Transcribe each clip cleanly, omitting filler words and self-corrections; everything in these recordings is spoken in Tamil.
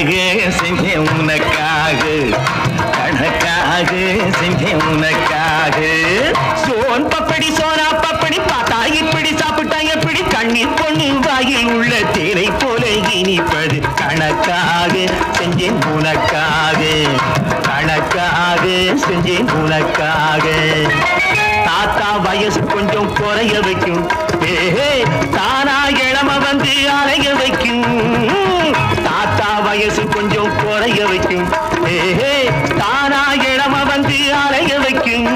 செஞ்சேன் உனக்காக, கணக்காக செஞ்சேன் உனக்காக. சோன் பப்படி சோனா பப்படி பார்த்தா இப்படி சாப்பிட்டா எப்படி, கண்ணீர் பொண்ணு வாயில் உள்ள தேனை போல இனிப்பது. கணக்காக செஞ்சேன் உனக்காக, கணக்காக செஞ்சேன் உனக்காக. தாத்தா வயசு கொஞ்சம் குறைய வைக்கும், தானா இளம வந்து அலைய வைக்கும். தாத்தா வயசு கொஞ்சம் குறைய வைக்கும், தானா இளம வந்து அலைய வைக்கும்.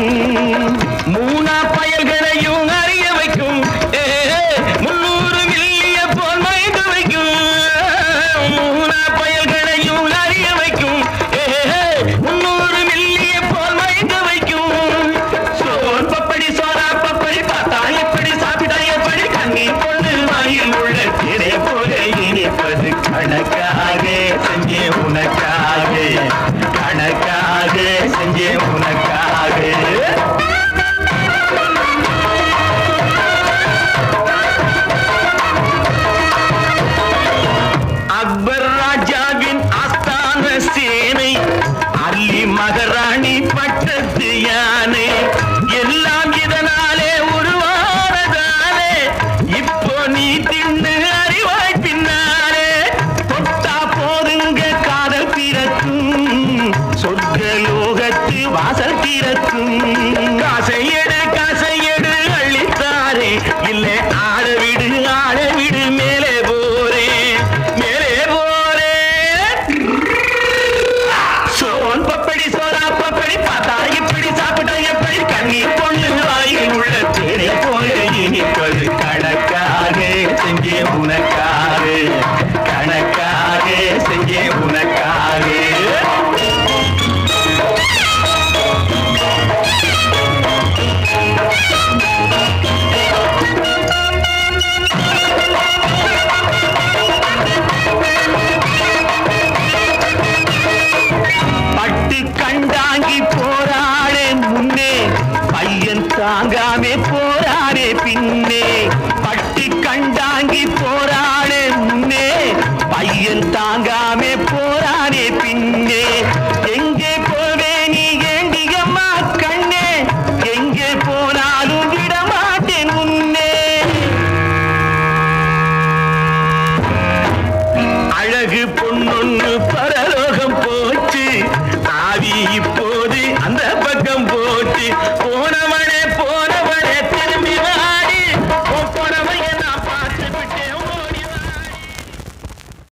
மூணா பயல்களையும் அறிய வைக்கும், 300 மில்லிய போல் மயங்க வைக்கும். மூணா பயல்களையும் அறிய வைக்கும், 300 மில்லிய போல் மயங்க வைக்கும். சோன் பப்படி சோனா பப்படி பார்த்தா எப்படி சாப்பிட்டா எப்படி, கண்ணீர் பொண்ணு வாயில் உள்ள திரை போல இனிப்பது. கணக்காக செஞ்சே உனக்காக, கணக்காக செஞ்சே உனக்காக. அக்பர் ராஜாவின் ஆஸ்தான சேனை, அல்லி மகாராணி பட்டத்து யானை, எல்லாம் இதனாலே உருவானதாலே. இப்போ நீ தின்னு அறிவாய் பின்னாலே, தொட்டா போதுங்க காதல் பிறக்கும், சொர்க்க லோகத்து வாசல் திறக்கும். காசையெடு அள்ளித்தாரே, இல்லை ஆளவிடு ஆளவிடு, மேலே போறேன் மேலே போறேன். சோன் பப்படி சோனா பப்படி பார்த்தா இப்படி சாப்பிட்டா எப்படி, கண்ணீர் பொண்ணு வாயில் உள்ள தேனை போல இனிப்பது. கணக்காக செஞ்சே உனக்காக, கணக்காக செஞ்சே உனக்காக. பட்டு கண்டாங்கி போராடே முன்னே, பையன் தாங்காமே போராடே பின்னே. பட்டு கண்டாங்கி போராடே முன்னே, பையன் தாங்காமே போராடே பின்னே.